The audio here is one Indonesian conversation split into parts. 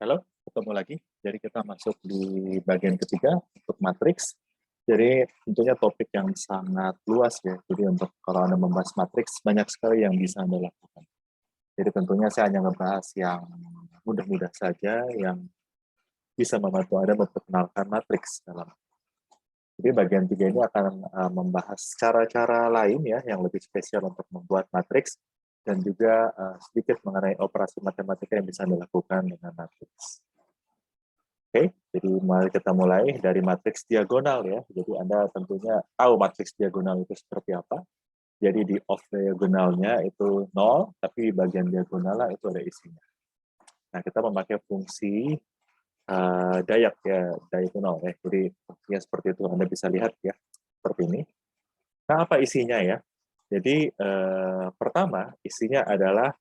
Halo, ketemu lagi. Jadi kita masuk di bagian ketiga untuk matriks. Jadi tentunya topik yang sangat luas ya. Jadi untuk kalau Anda membahas matriks, banyak sekali yang bisa Anda lakukan. Jadi tentunya saya hanya ngebahas yang mudah-mudah saja, yang bisa membantu Anda memperkenalkan matriks dalam. Jadi bagian tiga ini akan membahas cara-cara lain ya, yang lebih spesial untuk membuat matriks, dan juga sedikit mengenai operasi matematika yang bisa Anda lakukan dengan matriks. Oke, jadi mari kita mulai dari matriks diagonal ya. Jadi Anda tentunya tahu matriks diagonal itu seperti apa. Jadi di off diagonalnya itu 0, tapi di bagian diagonal itu ada isinya. Nah, kita memakai fungsi dayak ya, diagonal ya. Jadi fungsinya seperti itu. Anda bisa lihat ya, seperti ini. Nah, apa isinya ya? Jadi pertama, isinya adalah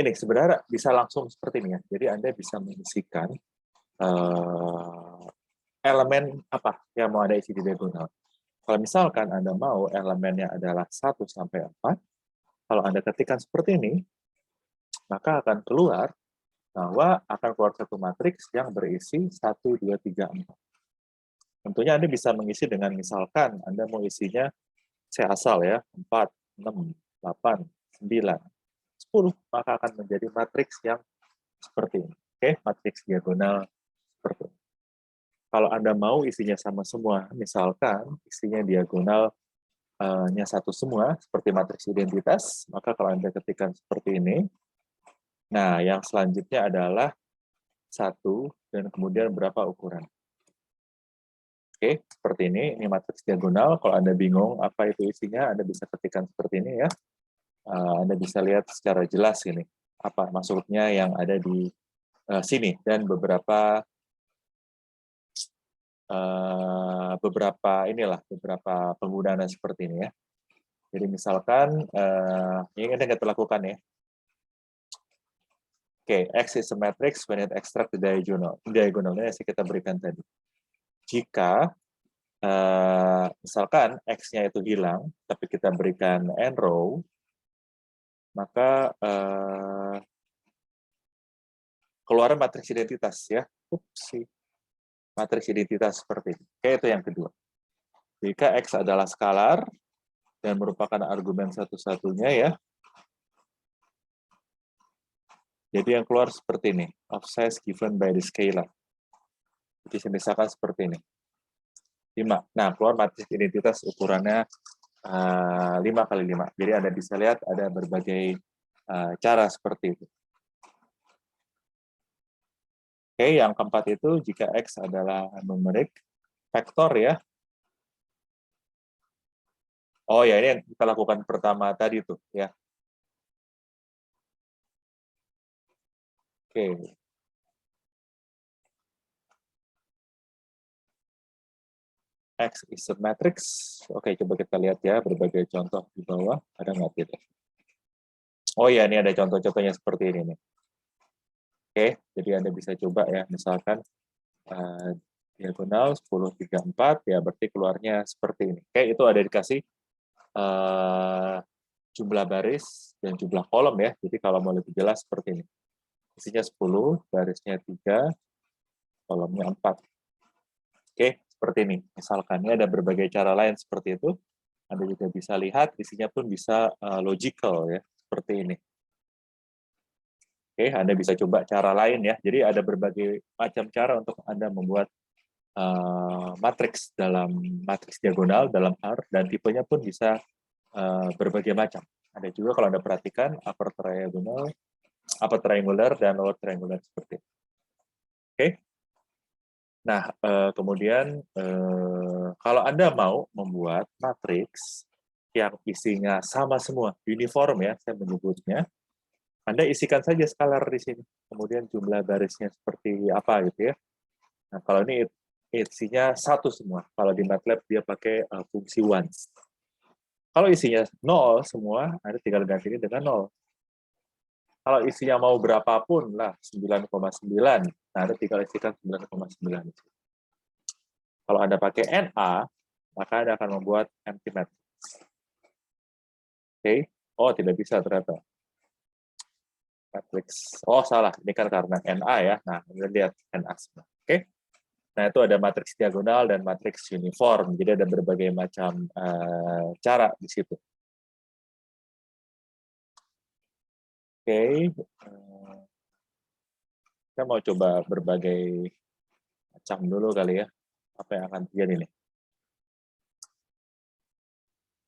ini sebenarnya bisa langsung seperti ini ya. Jadi Anda bisa mengisikan elemen apa yang mau Anda isi di diagonal. Kalau misalkan Anda mau elemennya adalah 1 sampai 4, kalau Anda ketikkan seperti ini, maka akan keluar bahwa akan keluar satu matriks yang berisi 1, 2, 3, 4. Tentunya Anda bisa mengisi dengan misalkan Anda mau isinya saya asal ya, 4, 6, 8, 9, 10, maka akan menjadi matriks yang seperti ini. Oke, matriks diagonal seperti ini. Kalau Anda mau isinya sama semua, misalkan isinya diagonalnya satu semua, seperti matriks identitas, maka kalau Anda ketikkan seperti ini, nah yang selanjutnya adalah 1, dan kemudian berapa ukuran. Oke, seperti ini matriks diagonal. Kalau Anda bingung apa itu isinya, Anda bisa ketikkan seperti ini ya. Anda bisa lihat secara jelas ini, apa maksudnya yang ada di sini, dan beberapa penggunaan seperti ini ya. Jadi misalkan ini Anda nggak lakukan ya. Oke, X is a matrix when it extract the diagonal. Diagonalnya sih kita berikan tadi. Jika misalkan X-nya itu hilang, tapi kita berikan n row, maka keluar matriks identitas ya. Matriks identitas seperti ini. Oke, itu yang kedua. Jika X adalah skalar dan merupakan argumen satu-satunya ya. Jadi yang keluar seperti ini, of size given by the scalar. Jadi misalkan seperti ini. 5. Nah, keluar matriks identitas ukurannya 5 kali 5. Jadi Anda bisa lihat ada berbagai cara seperti itu. Oke, yang keempat itu jika X adalah numerik vektor ya. Oh ya, ini yang kita lakukan pertama tadi tuh ya. Oke. X is a matrix. Oke, coba kita lihat ya berbagai contoh di bawah. Ada nggak tidak? Oh ya, ini ada contoh-contohnya seperti ini nih. Oke, jadi Anda bisa coba ya, misalkan diagonal 10, 3, 4, ya berarti keluarnya seperti ini. Oke, itu ada dikasih jumlah baris dan jumlah kolom ya. Jadi kalau mau lebih jelas seperti ini. Isinya 10, barisnya 3, kolomnya 4. Oke, seperti ini. Misalkan ini ada berbagai cara lain seperti itu. Anda juga bisa lihat, isinya pun bisa logical ya, seperti ini. Oke, Anda bisa coba cara lain ya. Jadi ada berbagai macam cara untuk Anda membuat matriks dalam matriks diagonal, dalam R, dan tipenya pun bisa berbagai macam. Ada juga kalau Anda perhatikan upper triangular, dan lower triangular seperti itu. Oke. Nah, kemudian kalau Anda mau membuat matriks yang isinya sama semua, uniform ya, saya menyebutnya, Anda isikan saja skalar di sini. Kemudian jumlah barisnya seperti apa gitu ya. Nah, kalau ini isinya satu semua. Kalau di MATLAB dia pakai fungsi ones. Kalau isinya 0 semua, Anda tinggal ganti ini dengan 0. Kalau isinya mau berapapun lah, 9,9, nah Anda tinggal isikan 9,9. Kalau Anda pakai NA, maka Anda akan membuat empty matrix. Oke. Oh, tidak bisa ternyata. Matriks. Oh, salah. Ini kan karena NA ya. Nah, kita lihat NA semua. Oke. Nah, itu ada matriks diagonal dan matriks uniform. Jadi ada berbagai macam cara di situ. Oke. Saya mau coba berbagai macam dulu kali ya. Apa yang akan terjadi nih?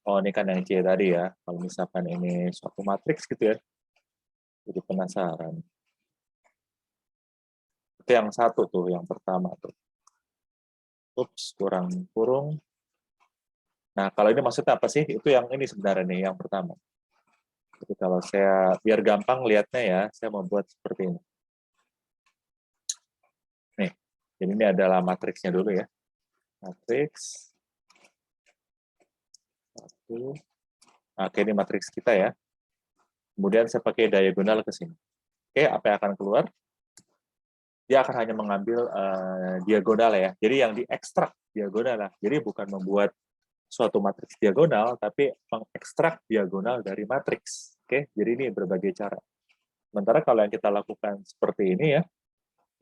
Oh, ini kan yang C tadi ya. Kalau misalkan ini suatu matriks gitu ya. Jadi penasaran. Itu yang satu tuh, yang pertama tuh. Ups, kurung. Nah, kalau ini maksudnya apa sih? Itu yang ini sebenarnya nih, yang pertama. Jadi kalau saya, biar gampang lihatnya ya, saya membuat seperti ini. Nih, jadi ini adalah matriksnya dulu ya. Matriks. Satu. Oke, ini matriks kita ya. Kemudian saya pakai diagonal ke sini. Oke, apa yang akan keluar? Dia akan hanya mengambil diagonal ya. Jadi yang diekstrak diagonal lah. Jadi bukan membuat suatu matriks diagonal, tapi mengekstrak diagonal dari matriks. Oke, jadi ini berbagai cara. Sementara kalau yang kita lakukan seperti ini ya,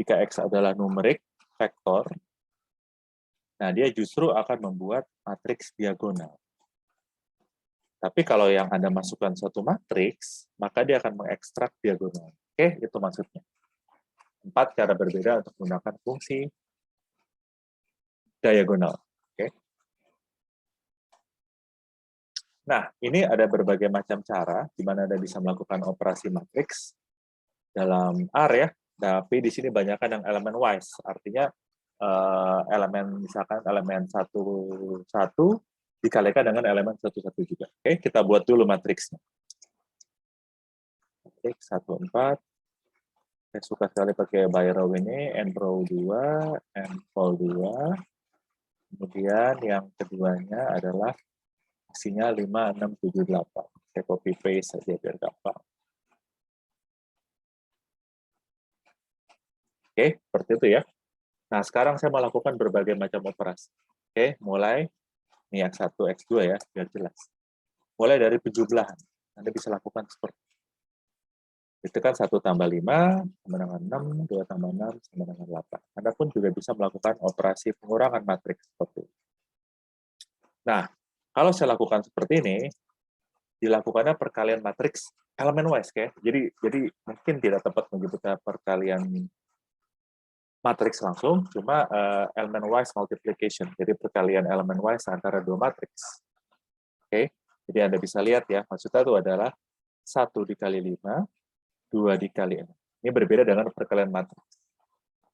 jika X adalah numerik, vektor, nah dia justru akan membuat matriks diagonal. Tapi kalau yang Anda masukkan suatu matriks, maka dia akan mengekstrak diagonal. Oke, itu maksudnya. 4 cara berbeda untuk menggunakan fungsi diagonal. Oke. Nah, ini ada berbagai macam cara di mana Anda bisa melakukan operasi matriks dalam R ya. Tapi di sini banyakkan yang elemen wise, artinya elemen misalkan elemen satu dikalikan dengan elemen satu juga. Oke, kita buat dulu matriksnya. Matriks 1, 4. Saya suka sekali pakai by row ini, n row 2, n col 2. Kemudian yang keduanya adalah isinya 5, 6, 7, 8. Saya copy paste saja biar gampang. Oke, seperti itu ya. Nah, sekarang saya melakukan berbagai macam operasi. Oke, mulai ini X1, X2 ya, biar jelas. Mulai dari penjumlahan. Anda bisa lakukan seperti itu kan 1 tambah 5 sama dengan 6, 2 tambah 6 sama dengan 8. Anda pun juga bisa melakukan operasi pengurangan matriks seperti itu. Nah, kalau saya lakukan seperti ini, dilakukannya perkalian matriks elemen wise, ya. Jadi mungkin tidak tepat menyebutnya perkalian matriks langsung, cuma elemen wise multiplication. Jadi perkalian elemen wise antara dua matriks. Oke, jadi Anda bisa lihat ya, maksudnya itu adalah 1 dikali 5, 2 dikali 6. Ini berbeda dengan perkalian matriks.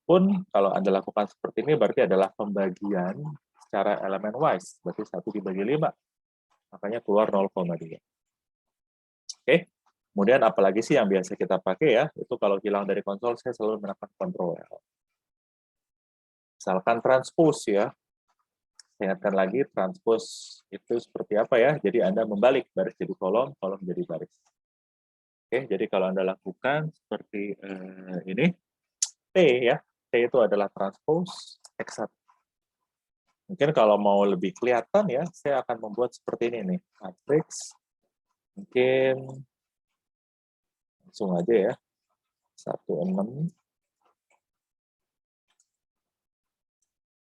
Pun kalau Anda lakukan seperti ini berarti adalah pembagian secara elemen wise, berarti 1 dibagi 5. Makanya keluar 0,2. Oke. Kemudian apalagi sih yang biasa kita pakai ya, itu kalau hilang dari konsol saya selalu menekan Ctrl L. Misalkan transpose ya. Saya ingatkan lagi transpose itu seperti apa ya? Jadi Anda membalik baris jadi kolom, kolom jadi baris. Oke, jadi kalau Anda lakukan seperti ini, T ya, T itu adalah transpose X1. Mungkin kalau mau lebih kelihatan ya, saya akan membuat seperti ini nih, matriks. Mungkin langsung aja ya, 1, 6.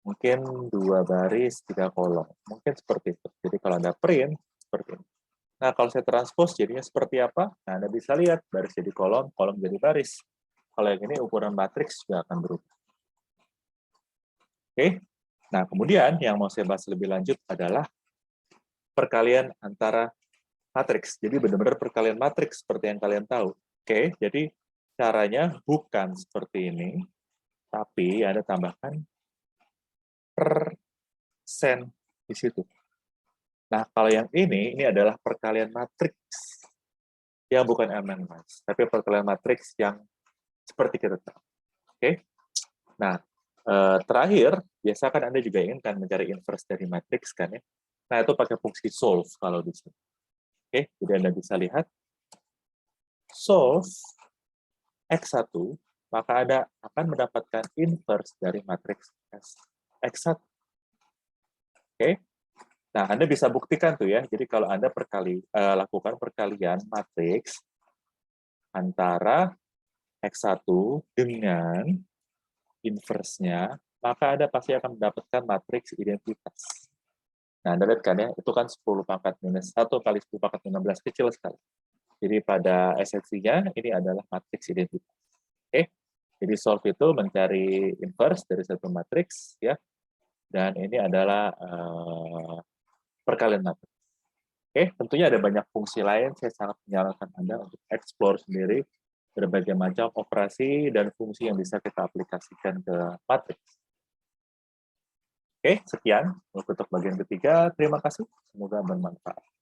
Mungkin 2 baris, 3 kolom. Mungkin seperti itu. Jadi kalau Anda print, seperti ini. Nah, kalau saya transpose jadinya seperti apa? Nah, Anda bisa lihat, baris jadi kolom, kolom jadi baris. Kalau yang ini ukuran matriks juga akan berubah. Oke. Nah, kemudian yang mau saya bahas lebih lanjut adalah perkalian antara matriks. Jadi benar-benar perkalian matriks seperti yang kalian tahu. Oke, jadi caranya bukan seperti ini, tapi Anda tambahkan persen di situ. Nah, kalau yang ini adalah perkalian matriks yang bukan elemen wise, tapi perkalian matriks yang seperti kita tahu. Oke. Nah, terakhir, biasakan Anda juga inginkan mencari inverse dari matriks kan ya. Nah, itu pakai fungsi solve kalau di sini. Oke, jadi Anda bisa lihat solve X1, maka Anda akan mendapatkan inverse dari matriks X1. Oke. Nah, Anda bisa buktikan tuh ya. Jadi kalau Anda lakukan perkalian matriks antara X1 dengan inverse-nya, maka Anda pasti akan mendapatkan matriks identitas. Nah, Anda lihat kan ya, itu kan 10 pangkat minus 1 kali 10 pangkat 16, kecil sekali. Jadi pada esensinya, ini adalah matriks identitas. Oke, jadi solve itu mencari inverse dari satu matriks, ya, dan ini adalah perkalian matriks. Oke, tentunya ada banyak fungsi lain, saya sangat menyarankan Anda untuk explore sendiri berbagai macam operasi dan fungsi yang bisa kita aplikasikan ke matriks. Oke, sekian untuk bagian ketiga. Terima kasih. Semoga bermanfaat.